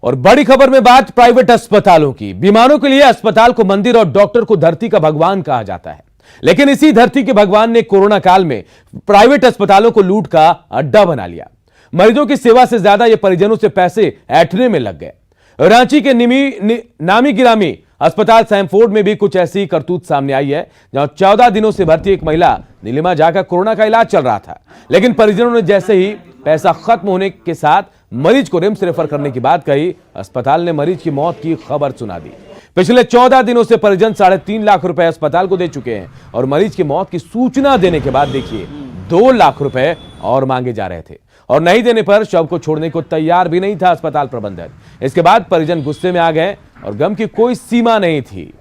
और बड़ी खबर में बात प्राइवेट अस्पतालों की। बीमारों के लिए अस्पताल को मंदिर और डॉक्टर को धरती का भगवान कहा जाता है, लेकिन इसी धरती के भगवान ने कोरोना काल में प्राइवेट अस्पतालों को लूट का अड्डा बना लिया। मरीजों की सेवा से ज्यादा ये परिजनों से पैसे ऐंठने में लग गए। रांची के नामी गिरामी अस्पताल सैमफोर्ड में भी कुछ ऐसी करतूत सामने आई है, जहां 14 दिनों से भर्ती एक महिला नीलिमा झा का कोरोना का इलाज चल रहा था, लेकिन परिजनों ने जैसे ही पैसा खत्म होने के साथ मरीज को रिम्स रेफर करने की बात कही, अस्पताल ने मरीज की मौत की खबर सुना दी। पिछले 14 दिनों से परिजन 3.5 लाख रुपए अस्पताल को दे चुके हैं और मरीज की मौत की सूचना देने के बाद देखिए 2 लाख रुपए और मांगे जा रहे थे, और नहीं देने पर शव को छोड़ने को तैयार भी नहीं था अस्पताल प्रबंधन। इसके बाद परिजन गुस्से में आ गए और गम की कोई सीमा नहीं थी।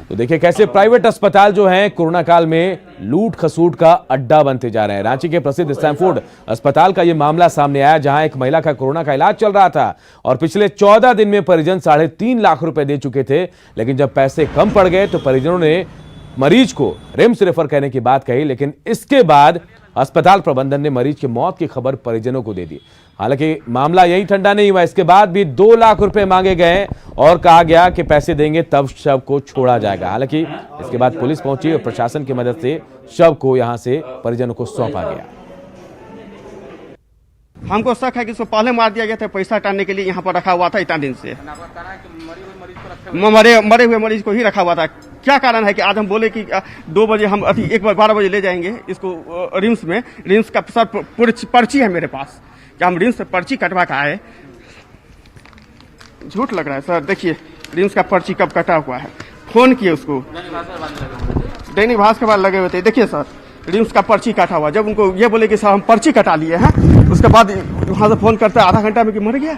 तो देखिए कैसे प्राइवेट अस्पताल जो हैं कोरोना काल में लूट खसूट का अड्डा बनते जा रहे हैं। रांची के प्रसिद्ध सैमफोर्ड अस्पताल का यह मामला सामने आया, जहां एक महिला का कोरोना का इलाज चल रहा था और पिछले 14 दिन में परिजन 3.5 लाख रुपए दे चुके थे, लेकिन जब पैसे कम पड़ गए तो परिजनों ने मरीज को रिम्स रेफर करने की बात कही, लेकिन इसके बाद अस्पताल प्रबंधन ने मरीज की मौत की खबर परिजनों को दे दी। हालांकि मामला यही ठंडा नहीं हुआ, इसके बाद भी 2 लाख रुपए मांगे गए और कहा गया कि पैसे देंगे तब शव को छोड़ा जाएगा। हालांकि इसके बाद पुलिस पहुंची और प्रशासन की मदद से शव को यहां से परिजनों को सौंपा गया। हमको शक है कि इसको पहले मार दिया गया था, पैसा हटाने के लिए यहाँ पर रखा हुआ था इतना दिन से। मरे हुए मरीज को ही रखा हुआ था। क्या कारण है कि आज हम बोले कि 2 बजे हम अभी 12 बजे ले जाएंगे इसको रिम्स में। रिम्स का सर पर्ची है मेरे पास कि हम रिम्स से पर्ची कटवा के आए। झूठ लग रहा है सर। देखिए रिम्स का पर्ची कब कटा हुआ है, फोन किए उसको, दैनिक भास्कर वाले लगे हुए थे। देखिए सर रिम्स का पर्ची काटा हुआ। जब उनको ये बोले कि सर हम पर्ची कटा लिए हैं, उसके बाद वहां से फोन करते आधा घंटा में कि मर गया।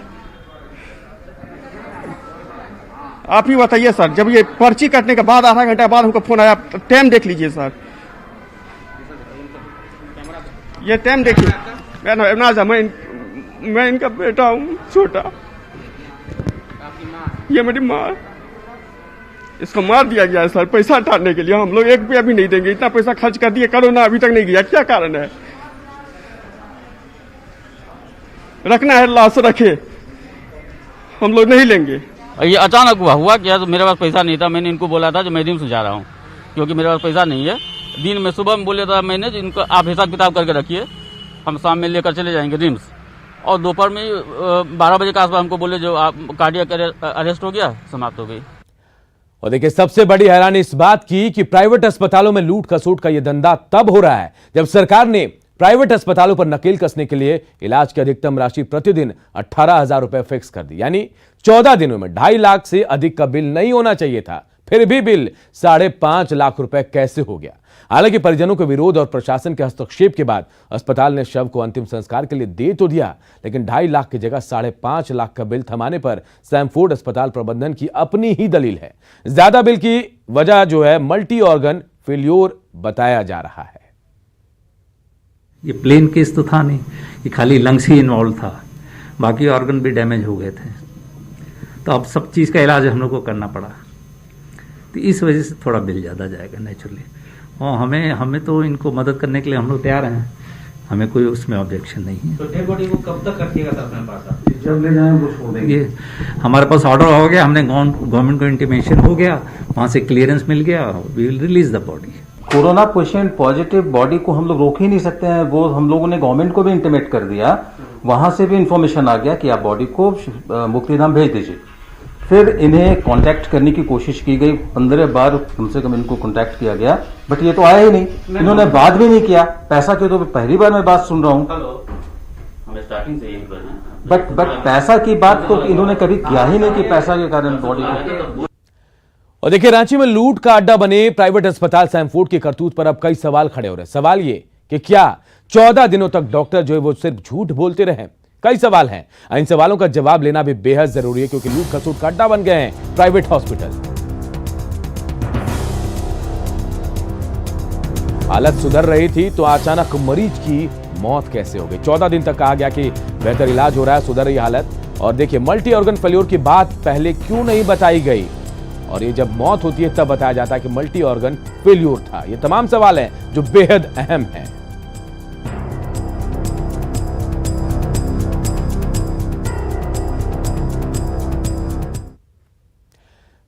आप ही बताइए सर, जब ये पर्ची कटने के बाद आधा घंटा बाद हमको फोन आया, टाइम देख लीजिए सर, ये टाइम देखिए। मैं इनका बेटा हूँ छोटा, ये मेरी माँ, इसको मार दिया गया है सर पैसा हटाने के लिए। हम लोग 1 रुपया भी नहीं देंगे, इतना पैसा खर्च कर दिए, कोरोना अभी तक नहीं गया। क्या कारण है? रखना है लाश रखे, हम लोग नहीं लेंगे। ये अचानक हुआ क्या, तो मेरे पास पैसा नहीं था। मैंने इनको बोला था जो मैं रिम्स जा रहा हूँ क्योंकि मेरे पास पैसा नहीं है। दिन में सुबह में बोले था मैंने इनको आप हिसाब किताब करके रखिए, हम शाम में लेकर चले जाएंगे रिम्स। और दोपहर में 12 बजे के आसपास हमको बोले जो आप कार्डियक अरेस्ट हो गया, समाप्त हो गई। और देखिए सबसे बड़ी हैरानी इस बात की कि प्राइवेट अस्पतालों में लूट खसूट का यह धंधा तब हो रहा है जब सरकार ने प्राइवेट अस्पतालों पर नकेल कसने के लिए इलाज की अधिकतम राशि प्रतिदिन 18,000 रुपए फिक्स कर दी। यानी 14 दिनों में 2.5 लाख से अधिक का बिल नहीं होना चाहिए था, फिर भी बिल 5.5 लाख रुपए कैसे हो गया। हालांकि परिजनों के विरोध और प्रशासन के हस्तक्षेप के बाद अस्पताल ने शव को अंतिम संस्कार के लिए दे तो दिया, लेकिन 2.5 लाख की जगह 5.5 लाख का बिल थमाने पर सैमफोर्ड अस्पताल प्रबंधन की अपनी ही दलील है। ज्यादा बिल की वजह जो है मल्टी ऑर्गन फेल्योर बताया जा रहा है। ये प्लेन केस तो था नहीं, ये खाली लंग्स ही इन्वॉल्व था, बाकी ऑर्गन भी डैमेज हो गए थे। तो अब सब चीज़ का इलाज हम लोग को करना पड़ा, तो इस वजह से थोड़ा बिल ज़्यादा जाएगा नेचुरली। और हमें तो इनको मदद करने के लिए हम लोग तैयार हैं, हमें कोई उसमें ऑब्जेक्शन नहीं है। तो डेड बॉडी को कब तक रखिएगा सर अपने पास? जब ले जाएं वो छोड़ देंगे। ये हमारे पास ऑर्डर हो गया, हमने गवर्नमेंट को इंटीमेशन हो गया, वहाँ से क्लियरेंस मिल गया, we will release the body. Corona patient positive body को हम लोग रोक ही नहीं सकते हैं। वो हम लोगों ने गवर्नमेंट को भी इंटीमेट कर दिया, वहां से भी इंफॉर्मेशन आ गया कि आप बॉडी को मुक्तिधाम भेज दीजिए। फिर इन्हें कांटेक्ट करने की कोशिश की गई, 15 बार कम से कम इनको कांटेक्ट किया गया, बट ये तो आया ही नहीं, इन्होंने बात भी नहीं किया। पैसा की तो पहली बार मैं बात सुन रहा हूँ, बट पैसा की बात तो इन्होंने कभी किया ही नहीं कि पैसा के कारण बॉडी को। और देखिए रांची में लूट का अड्डा बने प्राइवेट अस्पताल सैमफोर्ड की करतूत पर अब कई सवाल खड़े हो रहे हैं। सवाल ये कि क्या 14 दिनों तक डॉक्टर जो है वो सिर्फ झूठ बोलते रहे? कई सवाल हैं, इन सवालों का जवाब लेना भी बेहद जरूरी है, क्योंकि लूट खसूट का अड्डा बन गए हैं प्राइवेट हॉस्पिटल। हालत सुधर रही थी तो अचानक मरीज की मौत कैसे हो गई? 14 दिन तक कहा गया कि बेहतर इलाज हो रहा है, सुधर रही हालत। और देखिए मल्टी ऑर्गन फेल्योर की बात पहले क्यों नहीं बताई गई, और ये जब मौत होती है तब बताया जाता है कि मल्टी ऑर्गन फेल्योर था। ये तमाम सवाल हैं जो बेहद अहम हैं।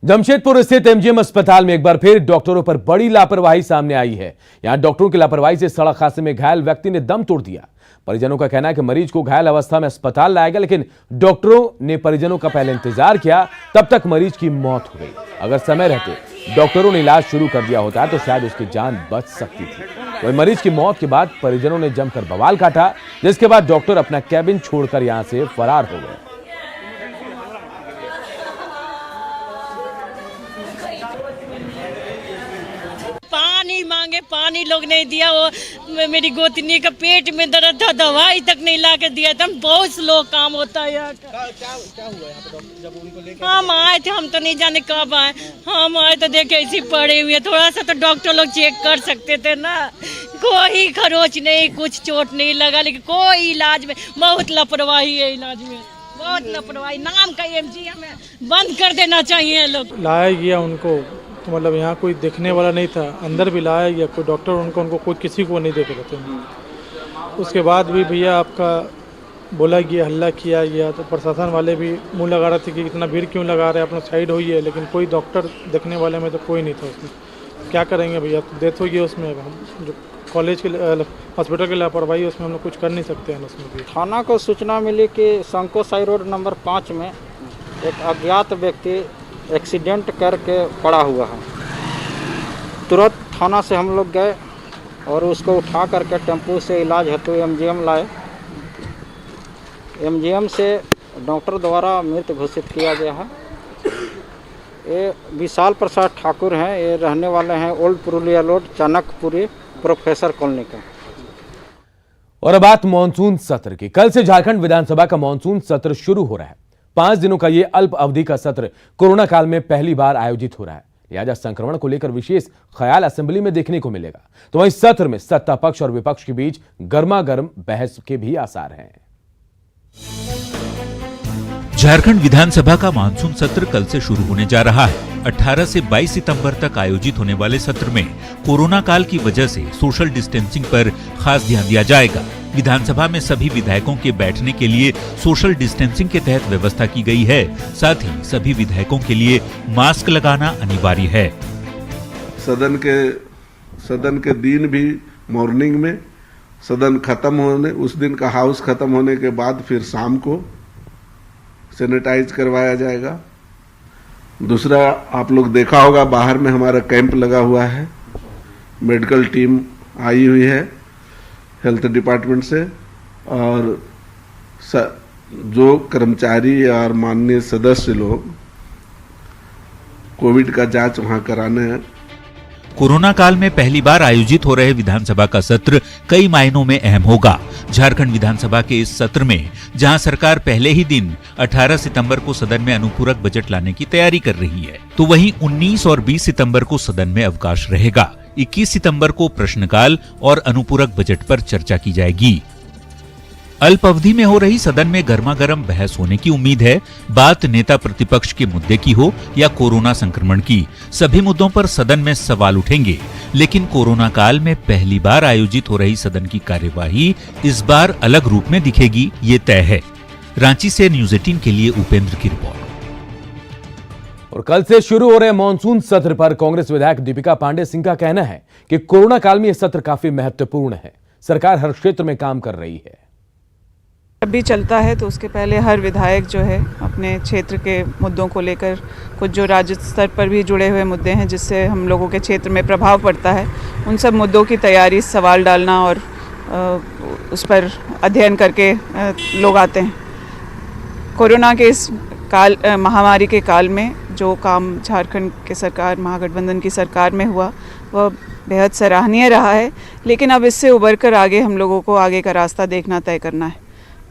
जमशेदपुर स्थित एमजीएम अस्पताल में एक बार फिर डॉक्टरों पर बड़ी लापरवाही सामने आई है। यहां डॉक्टरों की लापरवाही से सड़क हादसे में घायल व्यक्ति ने दम तोड़ दिया। परिजनों का कहना है कि मरीज को घायल अवस्था में अस्पताल लाया गया, लेकिन डॉक्टरों ने परिजनों का पहले इंतजार किया, तब तक मरीज की मौत हो गई। अगर समय रहते डॉक्टरों ने इलाज शुरू कर दिया होता तो शायद उसकी जान बच सकती थी। वही मरीज की मौत के बाद परिजनों ने जमकर बवाल काटा, जिसके बाद डॉक्टर अपना कैबिन छोड़कर यहां से फरार हो गए। पानी मांगे, पानी लोग नहीं दिया। वो मेरी गोतनी का पेट में दर्द था, दवाई तक नहीं ला के दिया। एकदम बहुत स्लो काम होता है यहाँ का। क्या हुआ यहाँ पे जब उनको लेकर हम आए थे, हम तो नहीं जाने कब आए। हम आए तो देखे ऐसी पड़े हुए, थोड़ा सा तो डॉक्टर लोग चेक कर सकते थे ना। कोई खरोच नहीं, कुछ चोट नहीं लगा, लेकिन कोई इलाज में बहुत लापरवाही है। इलाज में बहुत लापरवाही। नाम का एमजीएम है, बंद कर देना चाहिए। लोग लाया गया उनको, तो मतलब यहाँ कोई देखने वाला नहीं था। अंदर भी लाया गया, कोई डॉक्टर उनको कोई किसी को नहीं देख रहे थे। उसके बाद भी भैया आपका बोला गया, हल्ला किया गया, तो प्रशासन वाले भी मुंह लगा रहे थे कि इतना भीड़ क्यों लगा रहे हैं, अपना साइड होइए है। लेकिन कोई डॉक्टर देखने वाले में तो कोई नहीं था उसमें। क्या करेंगे भैया, तो डेथ हो गई उसमें। हम जो कॉलेज के हॉस्पिटल की लापरवाही, उसमें हम लोग कुछ कर नहीं सकते हैं उसमें भी। थाना को सूचना मिली कि संकोसाई रोड नंबर 5 में एक अज्ञात व्यक्ति एक्सीडेंट करके पड़ा हुआ है। तुरंत थाना से हम लोग गए और उसको उठा करके टेम्पू से इलाज हेतु एमजीएम लाए। एमजीएम से डॉक्टर द्वारा मृत घोषित किया गया है। ये विशाल प्रसाद ठाकुर हैं, ये रहने वाले हैं old Purulia road, Chanakyapuri professor colony का। और अब बात मानसून सत्र की। कल से झारखंड विधानसभा का मानसून सत्र शुरू हो रहा है। 5 दिनों का यह अल्प अवधि का सत्र कोरोना काल में पहली बार आयोजित हो रहा है। लिहाजा संक्रमण को लेकर विशेष ख्याल असेंबली में देखने को मिलेगा। तो वहीं सत्र में सत्ता पक्ष और विपक्ष के बीच गर्मागर्म बहस के भी आसार हैं। झारखंड विधानसभा का मानसून सत्र कल से शुरू होने जा रहा है। 18 से 22 सितंबर तक आयोजित होने वाले सत्र में कोरोना काल की वजह से सोशल डिस्टेंसिंग पर खास ध्यान दिया जाएगा। विधानसभा में सभी विधायकों के बैठने के लिए सोशल डिस्टेंसिंग के तहत व्यवस्था की गई है। साथ ही सभी विधायकों के लिए मास्क लगाना अनिवार्य है। सदन के दिन भी मॉर्निंग में, सदन खत्म होने, उस दिन का हाउस खत्म होने के बाद फिर शाम को सैनिटाइज करवाया जाएगा। दूसरा, आप लोग देखा होगा बाहर में हमारा कैंप लगा हुआ है, मेडिकल टीम आई हुई है हेल्थ डिपार्टमेंट से, और जो कर्मचारी और माननीय सदस्य लोग कोविड का जांच वहां कराने हैं। कोरोना काल में पहली बार आयोजित हो रहे विधानसभा का सत्र कई मायनों में अहम होगा। झारखंड विधानसभा के इस सत्र में जहां सरकार पहले ही दिन 18 सितंबर को सदन में अनुपूरक बजट लाने की तैयारी कर रही है, तो वहीं 19 और 20 सितंबर को सदन में अवकाश रहेगा। 21 सितंबर को प्रश्नकाल और अनुपूरक बजट पर चर्चा की जाएगी। अल्प अवधि में हो रही सदन में गर्मागर्म बहस होने की उम्मीद है। बात नेता प्रतिपक्ष के मुद्दे की हो या कोरोना संक्रमण की, सभी मुद्दों पर सदन में सवाल उठेंगे। लेकिन कोरोना काल में पहली बार आयोजित हो रही सदन की कार्यवाही इस बार अलग रूप में दिखेगी, ये तय है। रांची से न्यूज़ 18 के लिए उपेंद्र की रिपोर्ट। और कल से शुरू हो रहे मानसून सत्र पर कांग्रेस विधायक दीपिका पांडे सिंह का कहना है कि कोरोना काल में यह सत्र काफी महत्वपूर्ण है। सरकार हर क्षेत्र में काम कर रही है। जब भी चलता है तो उसके पहले हर विधायक जो है अपने क्षेत्र के मुद्दों को लेकर, कुछ जो राज्य स्तर पर भी जुड़े हुए मुद्दे हैं जिससे हम लोगों के क्षेत्र में प्रभाव पड़ता है, उन सब मुद्दों की तैयारी, सवाल डालना और उस पर अध्ययन करके लोग आते हैं। कोरोना के इस महामारी के काल में जो काम झारखंड के सरकार, महागठबंधन की सरकार में हुआ, वह बेहद सराहनीय रहा है। लेकिन अब इससे उभर कर आगे हम लोगों को आगे का रास्ता देखना, तय करना है।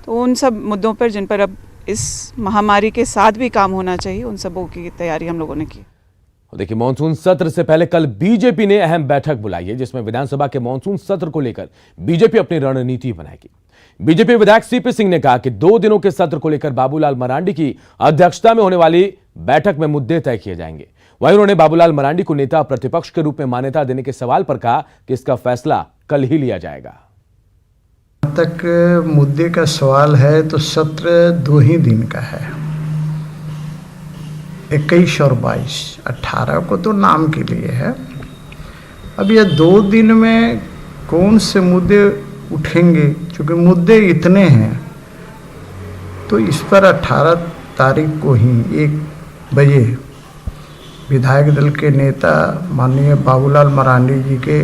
तो उन सब मुद्दों पर जिन पर अब इस महामारी के साथ भी काम होना चाहिए, उन सबों की तैयारी हम लोगों ने की। देखिए, मानसून सत्र से पहले कल बीजेपी ने अहम बैठक बुलाई है, जिसमें विधानसभा के मानसून सत्र को लेकर बीजेपी अपनी रणनीति बनाएगी। बीजेपी विधायक सीपी सिंह ने कहा कि 2 दिनों के सत्र को लेकर बाबूलाल मरांडी की अध्यक्षता में होने वाली बैठक में मुद्दे तय किए जाएंगे। वहीं उन्होंने बाबूलाल मरांडी को नेता प्रतिपक्ष के रूप में मान्यता देने के सवाल पर कहा कि इसका फैसला कल ही लिया जाएगा। तक मुद्दे का सवाल है तो सत्र 2 ही दिन का है। 21 और 22, 18 को तो नाम के लिए है। अब ये 2 दिन में कौन से मुद्दे उठेंगे, क्योंकि मुद्दे इतने हैं, तो इस पर 18 तारीख को ही 1 बजे विधायक दल के नेता माननीय बाबूलाल मरांडी जी के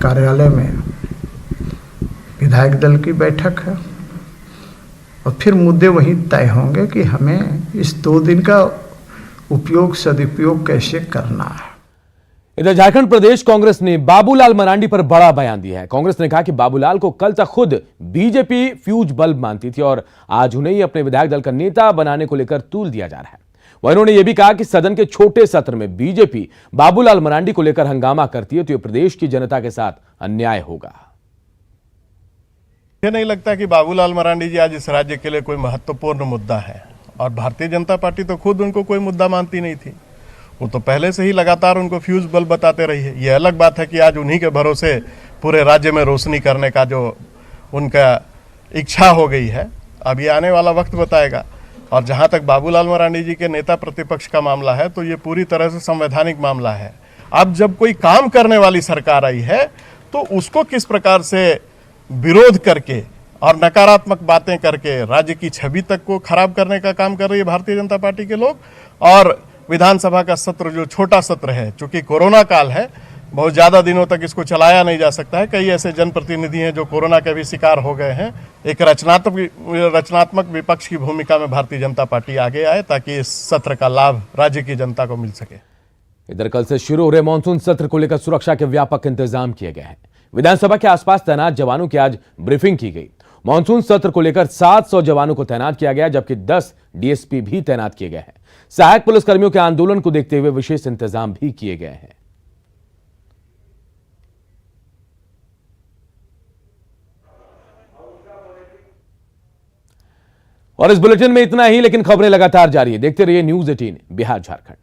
कार्यालय में विधायक दल की बैठक है और फिर मुद्दे वहीं तय होंगे कि हमें इस 2 दिन का उपयोग सदुपयोग कैसे करना है। इधर झारखंड प्रदेश कांग्रेस ने बाबूलाल मरांडी पर बड़ा बयान दिया है। कांग्रेस ने कहा कि बाबूलाल को कल तक खुद बीजेपी फ्यूज बल्ब मानती थी और आज उन्हें ही अपने विधायक दल का नेता बनाने को लेकर तूल दिया जा रहा है। वह इन्होंने यह भी कहा कि सदन के छोटे सत्र में बीजेपी बाबूलाल मरांडी को लेकर हंगामा करती है तो यह प्रदेश की जनता के साथ अन्याय होगा। मुझे नहीं लगता कि बाबूलाल मरांडी जी आज इस राज्य के लिए कोई महत्वपूर्ण मुद्दा है और भारतीय जनता पार्टी तो खुद उनको कोई मुद्दा मानती नहीं थी। वो तो पहले से ही लगातार उनको फ्यूज बल्ब बताते रही है। ये अलग बात है कि आज उन्हीं के भरोसे पूरे राज्य में रोशनी करने का जो उनका इच्छा हो गई है, अब ये आने वाला वक्त बताएगा। और जहाँ तक बाबूलाल मरांडी जी के नेता प्रतिपक्ष का मामला है तो ये पूरी तरह से संवैधानिक मामला है। अब जब कोई काम करने वाली सरकार आई है तो उसको किस प्रकार से विरोध करके और नकारात्मक बातें करके राज्य की छवि तक को खराब करने का काम कर रही है भारतीय जनता पार्टी के लोग। और विधानसभा का सत्र जो छोटा सत्र है, चूंकि कोरोना काल है, बहुत ज़्यादा दिनों तक इसको चलाया नहीं जा सकता है। कई ऐसे जनप्रतिनिधि हैं जो कोरोना के भी शिकार हो गए हैं। एक रचनात्मक विपक्ष की भूमिका में भारतीय जनता पार्टी आगे आए ताकि इस सत्र का लाभ राज्य की जनता को मिल सके। इधर कल से शुरू हो रहे मानसून सत्र को लेकर सुरक्षा के व्यापक इंतजाम किए गए हैं। विधानसभा के आसपास तैनात जवानों की आज ब्रीफिंग की गई। मानसून सत्र को लेकर 700 जवानों को तैनात किया गया, जबकि 10 डीएसपी भी तैनात किए गए हैं। सहायक पुलिसकर्मियों के आंदोलन को देखते हुए विशेष इंतजाम भी किए गए हैं। और इस बुलेटिन में इतना ही, लेकिन खबरें लगातार जारी है। देखते रहिए न्यूज़ 18 बिहार झारखंड।